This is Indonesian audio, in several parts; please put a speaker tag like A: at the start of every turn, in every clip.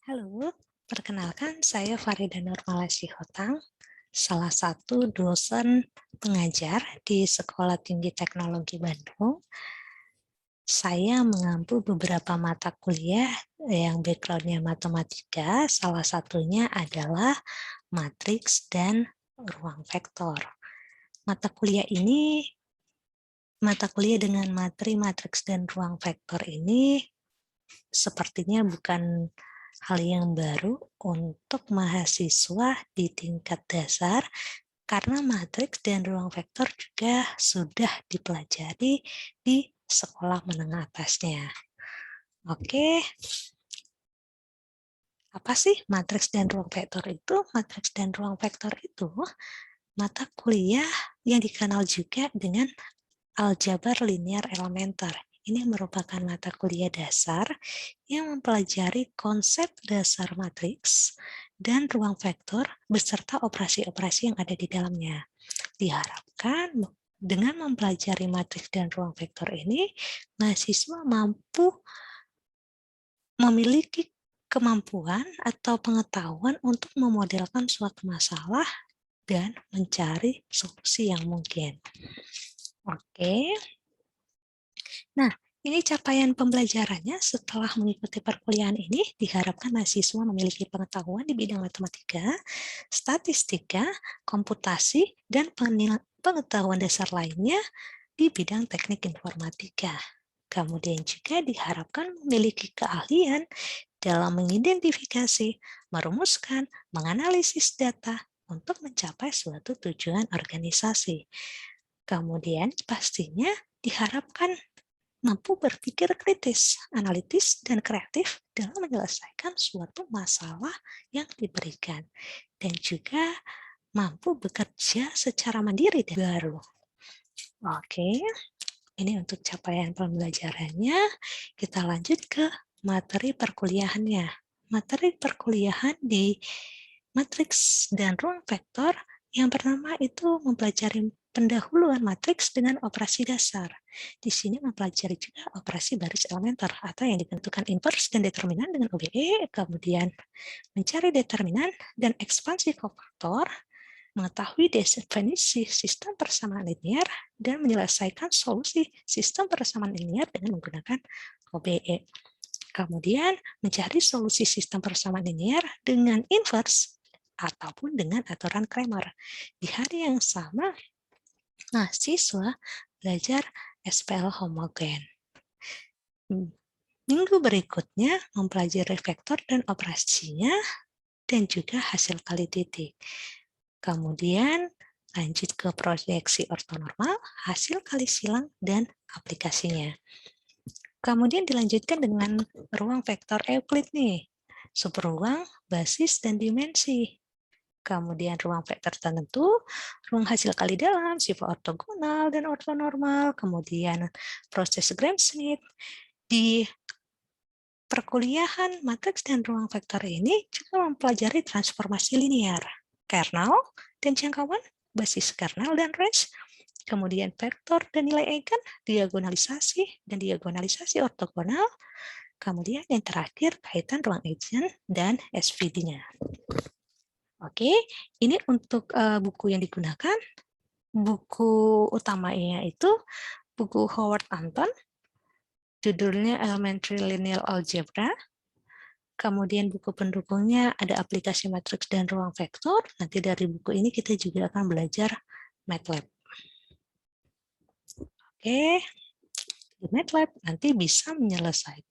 A: Halo, perkenalkan saya Farida Nurmala Sihotang, salah satu dosen pengajar di Sekolah Tinggi Teknologi Bandung. Saya mengampu beberapa mata kuliah yang background-nya matematika, salah satunya adalah matriks dan ruang vektor. Mata kuliah ini, mata kuliah dengan materi matriks dan ruang vektor ini sepertinya bukan hal yang baru untuk mahasiswa di tingkat dasar karena matriks dan ruang vektor juga sudah dipelajari di sekolah menengah atasnya. Oke, apa sih matriks dan ruang vektor itu? Matriks dan ruang vektor itu mata kuliah yang dikenal juga dengan aljabar linear elementer. Ini merupakan mata kuliah dasar yang mempelajari konsep dasar matriks dan ruang vektor beserta operasi-operasi yang ada di dalamnya. Diharapkan dengan mempelajari matriks dan ruang vektor ini, mahasiswa mampu memiliki kemampuan atau pengetahuan untuk memodelkan suatu masalah dan mencari solusi yang mungkin. Oke. Nah, ini capaian pembelajarannya setelah mengikuti perkuliahan ini, diharapkan mahasiswa memiliki pengetahuan di bidang matematika, statistika, komputasi, dan pengetahuan dasar lainnya di bidang teknik informatika. Kemudian juga diharapkan memiliki keahlian dalam mengidentifikasi, merumuskan, menganalisis data untuk mencapai suatu tujuan organisasi. Kemudian pastinya diharapkan mampu berpikir kritis, analitis, dan kreatif dalam menyelesaikan suatu masalah yang diberikan. Dan juga mampu bekerja secara mandiri dan baru. Oke, ini untuk capaian pembelajarannya. Kita lanjut ke materi perkuliahannya. Materi perkuliahan di matriks dan ruang vektor yang pertama itu mempelajari pendahuluan matriks dengan operasi dasar. Di sini mempelajari juga operasi baris elementer atau yang ditentukan inverse dan determinan dengan OBE, kemudian mencari determinan dan ekspansi kofaktor, mengetahui definisi sistem persamaan linear, dan menyelesaikan solusi sistem persamaan linear dengan menggunakan OBE. Kemudian mencari solusi sistem persamaan linear dengan inverse ataupun dengan aturan Cramer. Di hari yang sama, mahasiswa belajar SPL homogen. Minggu berikutnya mempelajari vektor dan operasinya dan juga hasil kali titik. Kemudian lanjut ke proyeksi ortonormal, hasil kali silang, dan aplikasinya. Kemudian dilanjutkan dengan ruang vektor Euclid nih, subruang, basis, dan dimensi. Kemudian ruang vektor tertentu, ruang hasil kali dalam, sifat ortogonal dan ortonormal, kemudian proses Gram-Schmidt. Di perkuliahan matriks dan ruang vektor ini juga mempelajari transformasi linear, kernel dan jangkauan, basis kernel dan range, kemudian vektor dan nilai eigen, diagonalisasi dan diagonalisasi ortogonal, kemudian yang terakhir kaitan ruang eigen dan SVD-nya. Oke, ini untuk buku yang digunakan. Buku utamanya itu buku Howard Anton, judulnya Elementary Linear Algebra. Kemudian buku pendukungnya ada aplikasi matriks dan ruang vektor. Nanti dari buku ini kita juga akan belajar MATLAB. Oke, di MATLAB nanti bisa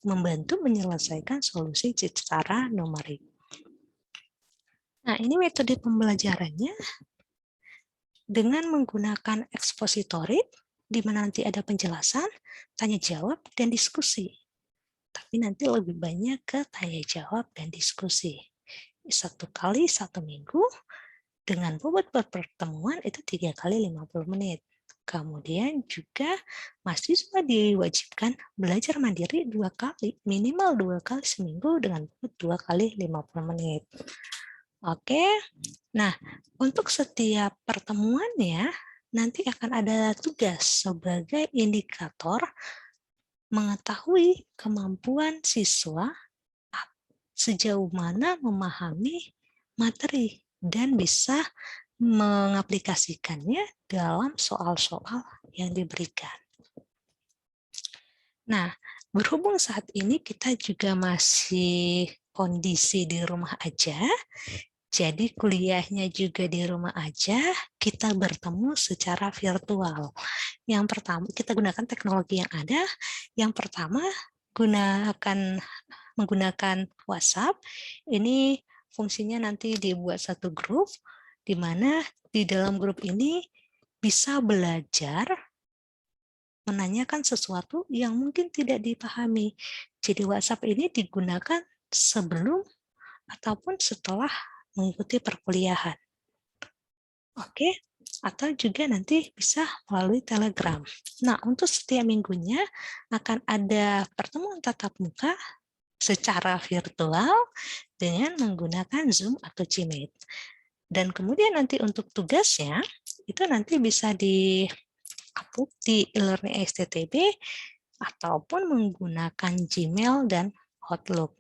A: membantu menyelesaikan solusi secara numerik. Nah, ini metode pembelajarannya dengan menggunakan ekspositori, di mana nanti ada penjelasan, tanya jawab, dan diskusi. Tapi nanti lebih banyak ke tanya jawab dan diskusi. 1 kali 1 minggu, dengan bobot pertemuan itu 3 kali 50 menit. Kemudian juga mahasiswa diwajibkan belajar mandiri 2 kali, minimal 2 kali seminggu dengan bobot 2 kali 50 menit. Oke, nah untuk setiap pertemuannya nanti akan ada tugas sebagai indikator mengetahui kemampuan siswa sejauh mana memahami materi dan bisa mengaplikasikannya dalam soal-soal yang diberikan. Nah, berhubung saat ini kita juga masih kondisi di rumah aja, jadi kuliahnya juga di rumah aja, kita bertemu secara virtual. Yang pertama, kita gunakan teknologi yang ada. Yang pertama, menggunakan WhatsApp. Ini fungsinya nanti dibuat satu grup, di mana di dalam grup ini bisa belajar menanyakan sesuatu yang mungkin tidak dipahami. Jadi WhatsApp ini digunakan sebelum ataupun setelah mengikuti perkuliahan. Oke, atau juga nanti bisa melalui Telegram. Nah, untuk setiap minggunya akan ada pertemuan tatap muka secara virtual dengan menggunakan Zoom atau Gmeet. Dan kemudian nanti untuk tugasnya, itu nanti bisa di-upload di e-learning STTB ataupun menggunakan Gmail dan Outlook.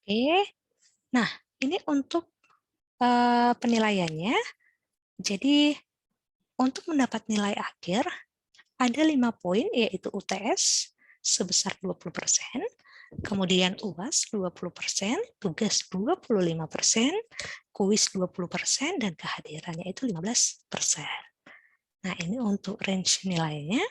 A: Oke, nah ini untuk penilaiannya. Jadi untuk mendapat nilai akhir, ada 5 poin, yaitu UTS sebesar 20%, kemudian UAS 20%, tugas 25%, kuis 20%, dan kehadirannya itu 15%. Nah, ini untuk range nilainya.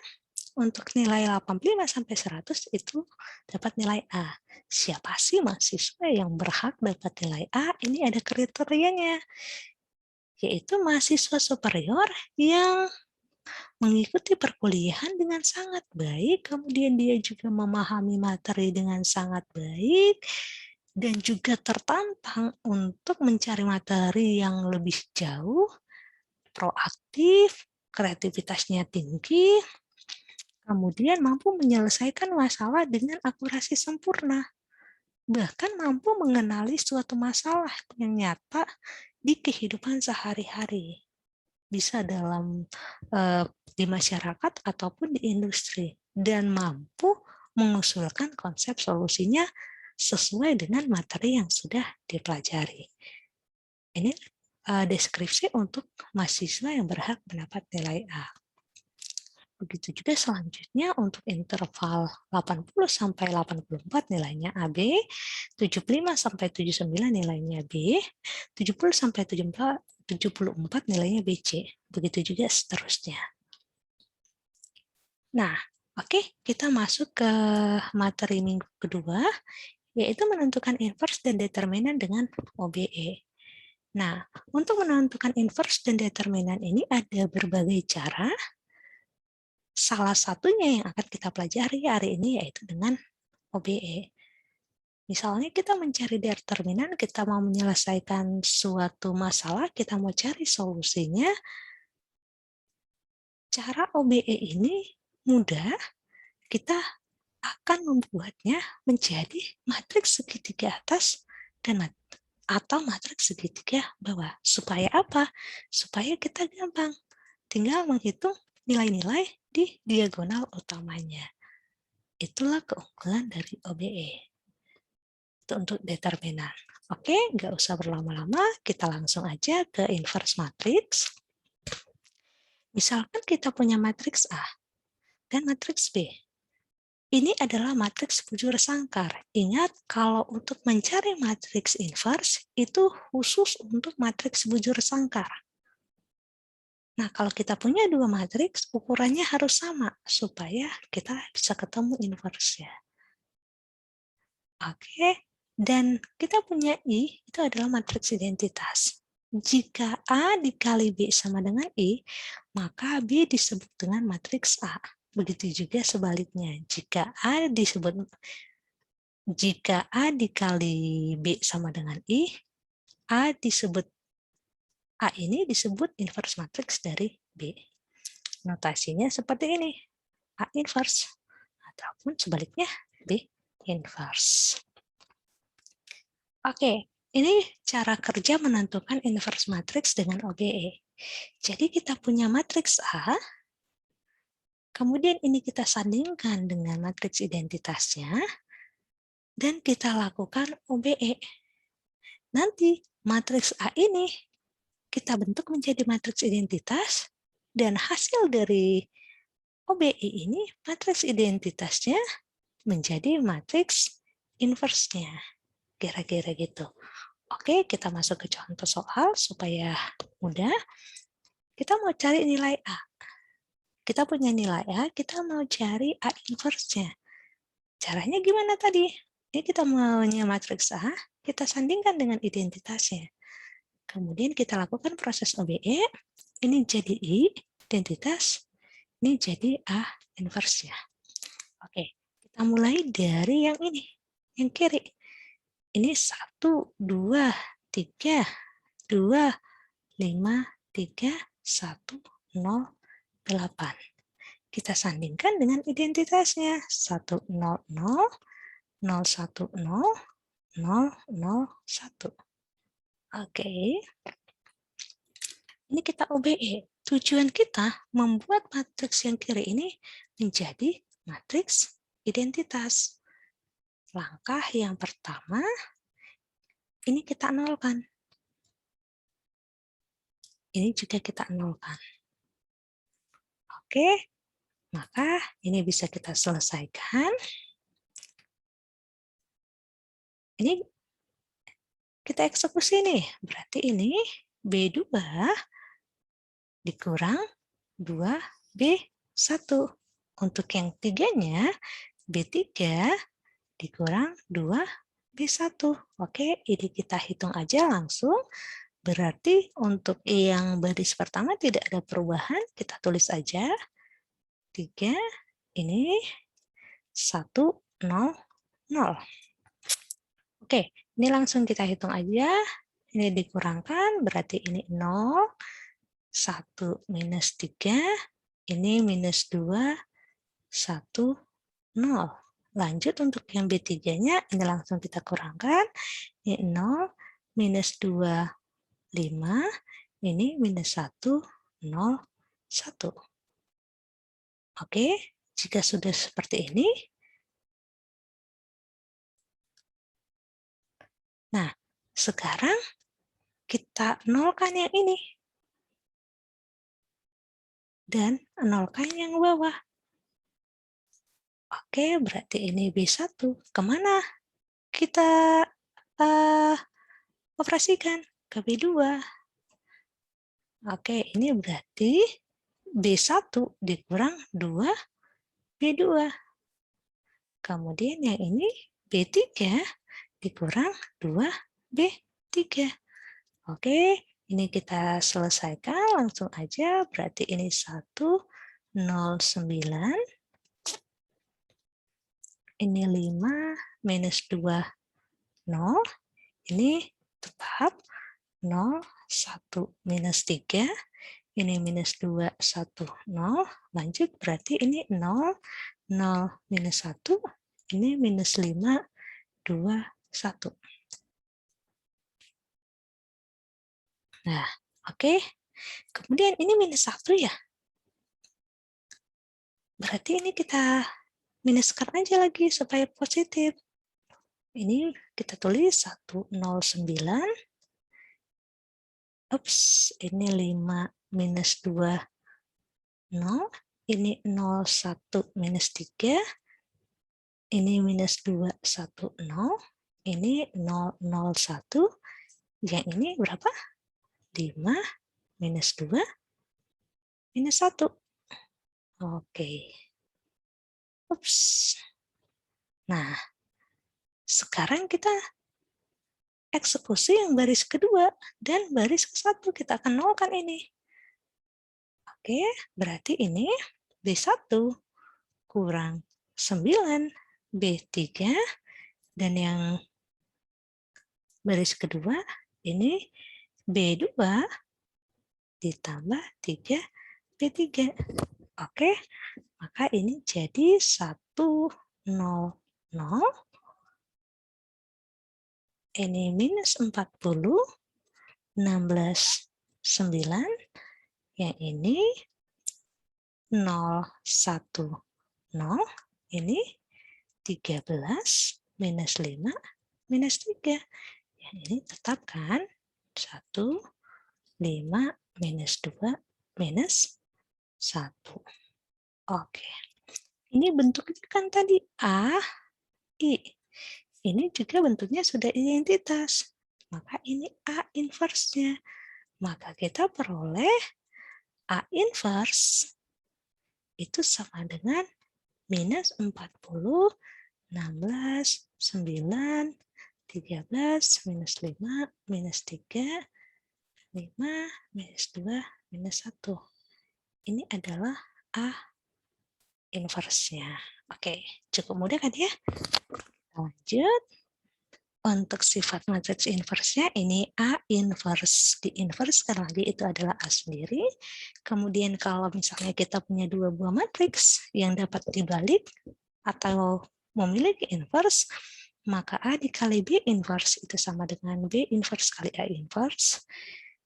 A: Untuk nilai 85-100 itu dapat nilai A. Siapa sih mahasiswa yang berhak dapat nilai A? Ini ada kriterianya, yaitu mahasiswa superior yang mengikuti perkuliahan dengan sangat baik, kemudian dia juga memahami materi dengan sangat baik, dan juga tertantang untuk mencari materi yang lebih jauh, proaktif, kreativitasnya tinggi, kemudian mampu menyelesaikan masalah dengan akurasi sempurna, bahkan mampu mengenali suatu masalah yang nyata di kehidupan sehari-hari. Bisa dalam di masyarakat ataupun di industri, dan mampu mengusulkan konsep solusinya sesuai dengan materi yang sudah dipelajari. Ini deskripsi untuk mahasiswa yang berhak mendapat nilai A. Begitu juga selanjutnya untuk interval 80-84 nilainya AB, 75-79 nilainya B, 70-74 nilainya BC. Begitu juga seterusnya. Nah, oke, kita masuk ke materi minggu kedua, yaitu menentukan inverse dan determinan dengan OBE. Nah, untuk menentukan inverse dan determinan ini ada berbagai cara. Salah satunya yang akan kita pelajari hari ini yaitu dengan OBE. Misalnya kita mencari determinan, kita mau menyelesaikan suatu masalah, kita mau cari solusinya, cara OBE ini mudah, kita akan membuatnya menjadi matriks segitiga atas dan atau matriks segitiga bawah. Supaya apa? Supaya kita gampang tinggal menghitung nilai-nilai di diagonal utamanya. Itulah keunggulan dari OBE. Itu untuk determinan. Oke, nggak usah berlama-lama, kita langsung aja ke inverse matrix. Misalkan kita punya matriks A dan matriks B. Ini adalah matriks bujur sangkar. Ingat, kalau untuk mencari matriks inverse, itu khusus untuk matriks bujur sangkar. Nah, kalau kita punya dua matriks, ukurannya harus sama, supaya kita bisa ketemu inverse-nya. Oke, dan kita punya I, itu adalah matriks identitas. Jika A dikali B sama dengan I, maka B disebut dengan matriks A. Begitu juga sebaliknya, jika A dikali B sama dengan I, A ini disebut inverse matriks dari B. Notasinya seperti ini, A inverse, ataupun sebaliknya B inverse. Oke, ini cara kerja menentukan inverse matriks dengan OBE. Jadi kita punya matriks A, kemudian ini kita sandingkan dengan matriks identitasnya, dan kita lakukan OBE. Nanti matriks A ini kita bentuk menjadi matriks identitas, dan hasil dari OBE ini, matriks identitasnya menjadi matriks inverse-nya. Kira-kira gitu. Oke, kita masuk ke contoh soal supaya mudah. Kita mau cari nilai A. Kita punya nilai A, kita mau cari A inverse-nya. Caranya gimana tadi? Ini kita maunya matriks A, kita sandingkan dengan identitasnya. Kemudian kita lakukan proses OBE, ini jadi I, identitas, ini jadi A inverse-nya. Oke, kita mulai dari yang ini, yang kiri. Ini 1, 2, 3, 2, 5, 3, 1, 0, 8. Kita sandingkan dengan identitasnya. 1, 0, 0, 0, 1, 0, 0, 0, 1. Oke. Ini kita OBE. Tujuan kita membuat matriks yang kiri ini menjadi matriks identitas. Langkah yang pertama, ini kita nolkan. Ini juga kita nolkan. Oke, maka ini bisa kita selesaikan. Ini kita eksekusi nih. Berarti ini B2 dikurang 2B1. Untuk yang tiganya, B3 dikurang 2B1. Oke, ini kita hitung aja langsung. Berarti untuk yang baris pertama tidak ada perubahan, kita tulis aja. 3, ini 1, 0, 0. Oke, ini langsung kita hitung aja. Ini dikurangkan, berarti ini 0, 1 minus 3, ini minus 2, 1, 0. Lanjut untuk yang B3-nya, ini langsung kita kurangkan. Ini 0, minus 2, 5, ini minus 1, 0, 1. Oke, jika sudah seperti ini, nah, sekarang kita nolkan yang ini. Dan nolkan yang bawah. Oke, berarti ini B1. Kemana kita operasikan? Ke B2. Oke, ini berarti B1 dikurang 2 B2. Kemudian yang ini B3 dikurang 2 B3. Oke, ini kita selesaikan langsung aja. Berarti ini 1, 0, 9. Ini 5 minus 2, 0. Ini tetap 0, 1 minus 3. Ini minus 2, 1, 0. Lanjut, berarti ini 0, 0 minus 1. Ini minus 5, 2, 1. Nah, oke. Kemudian ini minus 1 ya. Berarti ini kita minuskan aja lagi supaya positif. Ini kita tulis 109. Ups, ini 5 minus 2, 0. Ini 0, 1 minus 3. Ini minus 2, 1, 0. Ini 0, 0, 1. Yang ini berapa? 5 minus 2 minus 1. Oke. Ups. Nah, sekarang kita eksekusi yang baris kedua dan baris ke-1 kita akan nolkan ini. Oke, berarti ini B1 kurang 9 B3 dan yang baris kedua ini B2 ditambah 3 B3. Oke, maka ini jadi 1, 0, 0. Ini minus 40, 16, 9. Yang ini 0, 1, 0. Ini 13, minus 5, minus 3. Ya, ini tetap kan? 1, 5, minus 2, minus 1. Oke. Ini bentuknya kan tadi A, I. Ini juga bentuknya sudah identitas. Maka ini A inverse-nya. Maka kita peroleh A inverse itu sama dengan minus 40, 16, 9, 13, minus 5, minus 3, 5, minus 2, minus 1. Ini adalah A inverse-nya. Oke, cukup mudah kan ya? Lanjut. Untuk sifat matriks inverse-nya ini A inverse. Di inverse sekali lagi itu adalah A sendiri. Kemudian kalau misalnya kita punya dua buah matriks yang dapat dibalik atau memiliki inverse, maka A dikali B inverse itu sama dengan B inverse kali A inverse.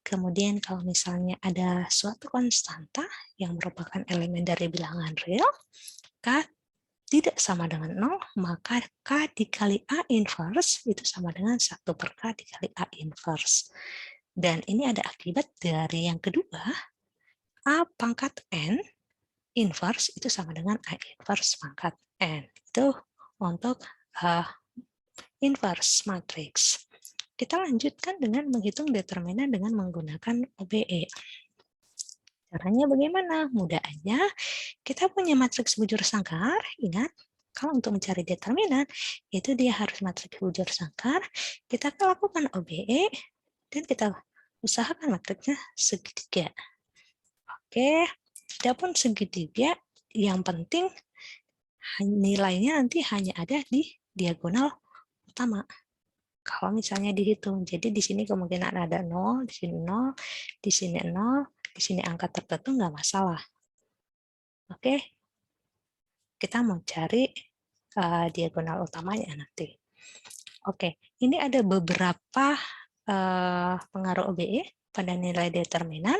A: Kemudian kalau misalnya ada suatu konstanta yang merupakan elemen dari bilangan real, K tidak sama dengan 0, maka K dikali A inverse itu sama dengan 1 per K dikali A inverse. Dan ini ada akibat dari yang kedua, A pangkat N inverse itu sama dengan A inverse pangkat N. Itu untuk inverse matrix. Kita lanjutkan dengan menghitung determinan dengan menggunakan OBE. Caranya bagaimana? Mudah aja. Kita punya matriks bujur sangkar, ingat, kalau untuk mencari determinan, itu dia harus matriks bujur sangkar, kita lakukan OBE, dan kita usahakan matriksnya segitiga. Oke, adapun segitiga, yang penting nilainya nanti hanya ada di diagonal utama. Kalau misalnya dihitung, jadi di sini kemungkinan ada 0, di sini 0, di sini 0, di sini angka tertentu nggak masalah. Oke, kita mau cari diagonal utamanya nanti. Oke, ini ada beberapa pengaruh OBE pada nilai determinan.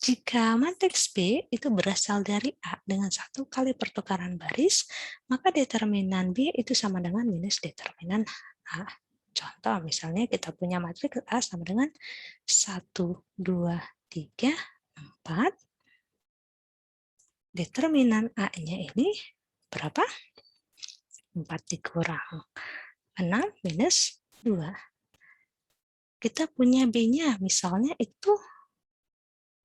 A: Jika matriks B itu berasal dari A dengan 1 kali pertukaran baris, maka determinan B itu sama dengan minus determinan A. Contoh, misalnya kita punya matriks A sama dengan 1, 2, 3, 4. Determinan A-nya ini berapa? 4 dikurang 6 minus 2. Kita punya B-nya, misalnya itu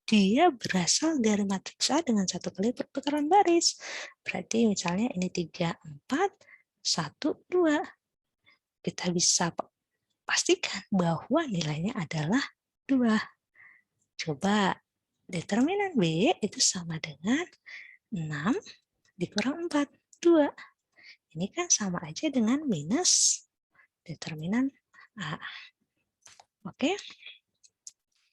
A: dia berasal dari matriks A dengan 1 kali pertukaran baris. Berarti misalnya ini 3, 4, 1, 2. Kita bisa pastikan bahwa nilainya adalah 2. Coba, determinan B itu sama dengan 6 dikurang 4, 2. Ini kan sama aja dengan minus determinan A. Oke.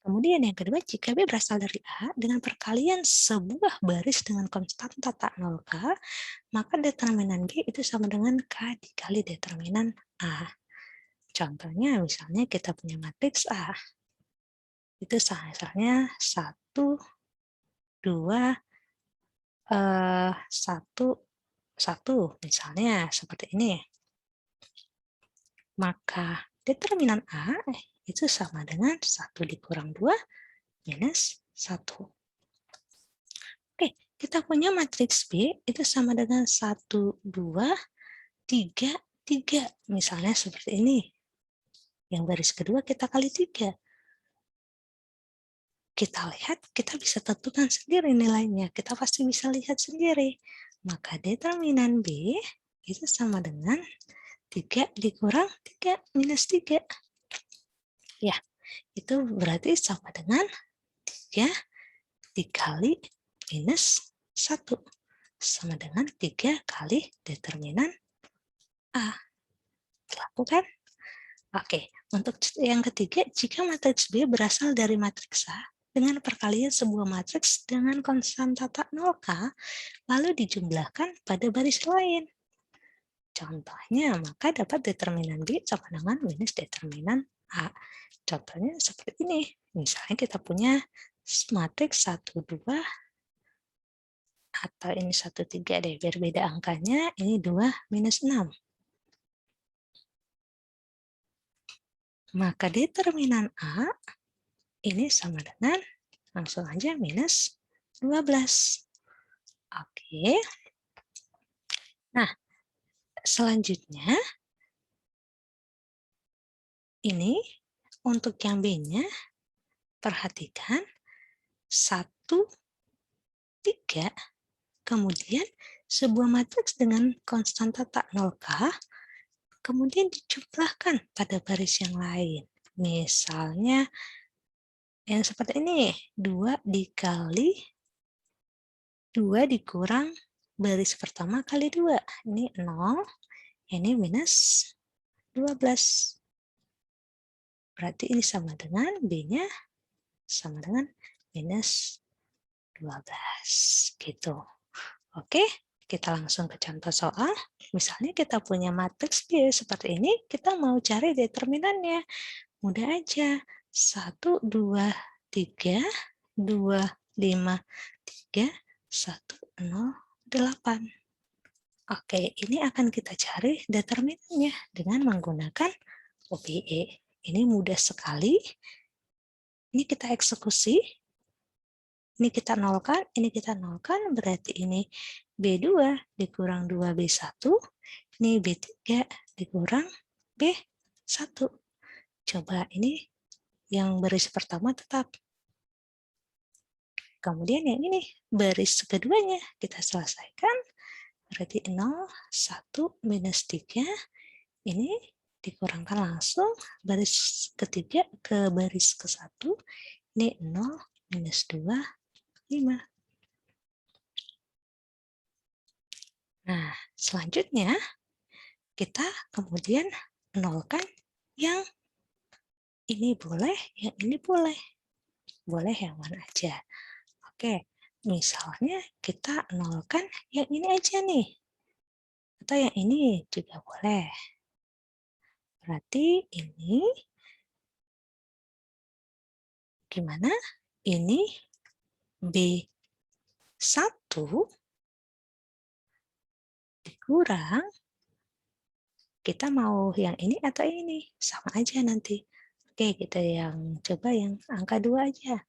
A: Kemudian yang kedua, jika B berasal dari A, dengan perkalian sebuah baris dengan konstanta tak 0K, maka determinan B itu sama dengan K dikali determinan A. Contohnya, misalnya kita punya matriks A. Itu misalnya 1, 2, 1, 1. Misalnya seperti ini. Maka determinan A itu sama dengan 1 dikurang 2 minus 1. Oke, kita punya matriks B itu sama dengan 1, 2, 3, 3. Misalnya seperti ini. Yang baris kedua kita kali 3. Kita lihat, kita bisa tentukan sendiri nilainya. Kita pasti bisa lihat sendiri. Maka determinan B itu sama dengan 3 dikurang 3 minus 3. Ya, itu berarti sama dengan 3 dikali minus 1. Sama dengan 3 kali determinan A. Lakukan. Oke, untuk yang ketiga, jika matriks B berasal dari matriks A dengan perkalian sebuah matriks dengan konstanta tak 0K, lalu dijumlahkan pada baris lain. Contohnya, maka dapat determinan B sama dengan minus determinan A. Contohnya seperti ini. Misalnya kita punya matriks 1, 2, atau ini 1, 3 deh, biar beda angkanya, ini 2, minus 6. Maka determinan A ini sama dengan, langsung aja minus 12. Oke. Nah, selanjutnya ini untuk yang B-nya, perhatikan 1, 3, kemudian sebuah matriks dengan konstanta tak nolkah, kemudian dijumlahkan pada baris yang lain. Misalnya yang seperti ini, 2 dikali 2 dikurang baris pertama kali 2. Ini 0, ini minus 12. Berarti ini sama dengan B-nya sama dengan minus 12. Gitu. Oke, kita langsung ke contoh soal. Misalnya kita punya matriks B seperti ini, kita mau cari determinannya. Mudah aja. 1, 2, 3, 2, 5, 3, 1, 0, 8. Oke, ini akan kita cari determinannya dengan menggunakan OBE. Ini mudah sekali. Ini kita eksekusi. Ini kita nolkan, berarti ini B2 dikurang 2B1, ini B3 dikurang B1. Coba ini yang baris pertama tetap. Kemudian yang ini baris keduanya kita selesaikan, berarti 0, 1, minus 3, ini dikurangkan langsung baris ketiga ke baris ke-1, ini 0, minus 2, 5. Nah, selanjutnya kita kemudian nolkan yang ini boleh, yang ini boleh. Boleh yang mana aja. Oke, misalnya kita nolkan yang ini aja nih. Atau yang ini juga boleh. Berarti ini gimana? Ini B1 dikurang, kita mau yang ini atau ini? Sama aja nanti. Oke, kita yang coba yang angka 2 aja.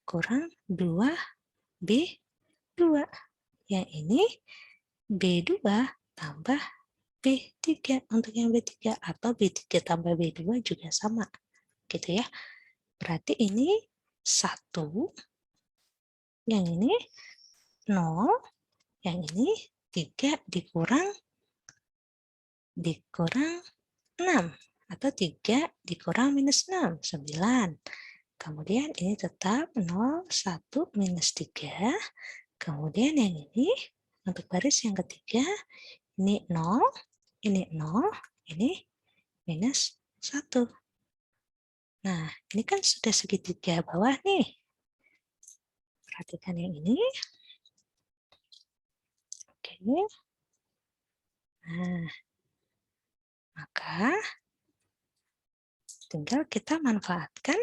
A: Kurang 2B2. Yang ini B2 tambah B3 untuk yang B3, atau B3 tambah B2 juga sama. Gitu ya. Berarti ini 1, yang ini 0, yang ini 3 dikurang 6, atau 3 dikurang minus 6, 9. Kemudian ini tetap 0, 1, minus 3. Kemudian yang ini untuk baris yang ketiga, ini 0, ini minus 1. Nah, ini kan sudah segitiga bawah nih. Perhatikan yang ini. Oke. Nah, maka tinggal kita manfaatkan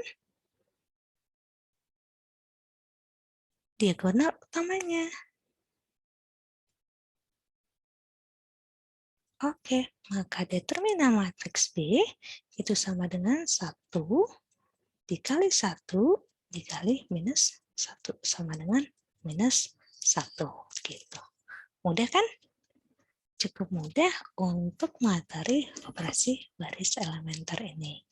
A: diagonal utamanya. Oke, maka determinan matriks B itu sama dengan 1 dikali 1 dikali minus 1 sama dengan minus 1. Gitu. Mudah kan? Cukup mudah untuk materi operasi baris elementer ini.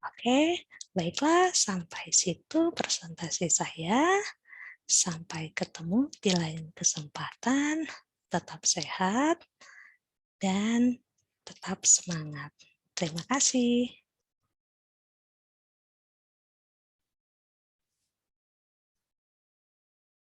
A: Oke, baiklah sampai situ presentasi saya. Sampai ketemu di lain kesempatan. Tetap sehat dan tetap semangat. Terima kasih.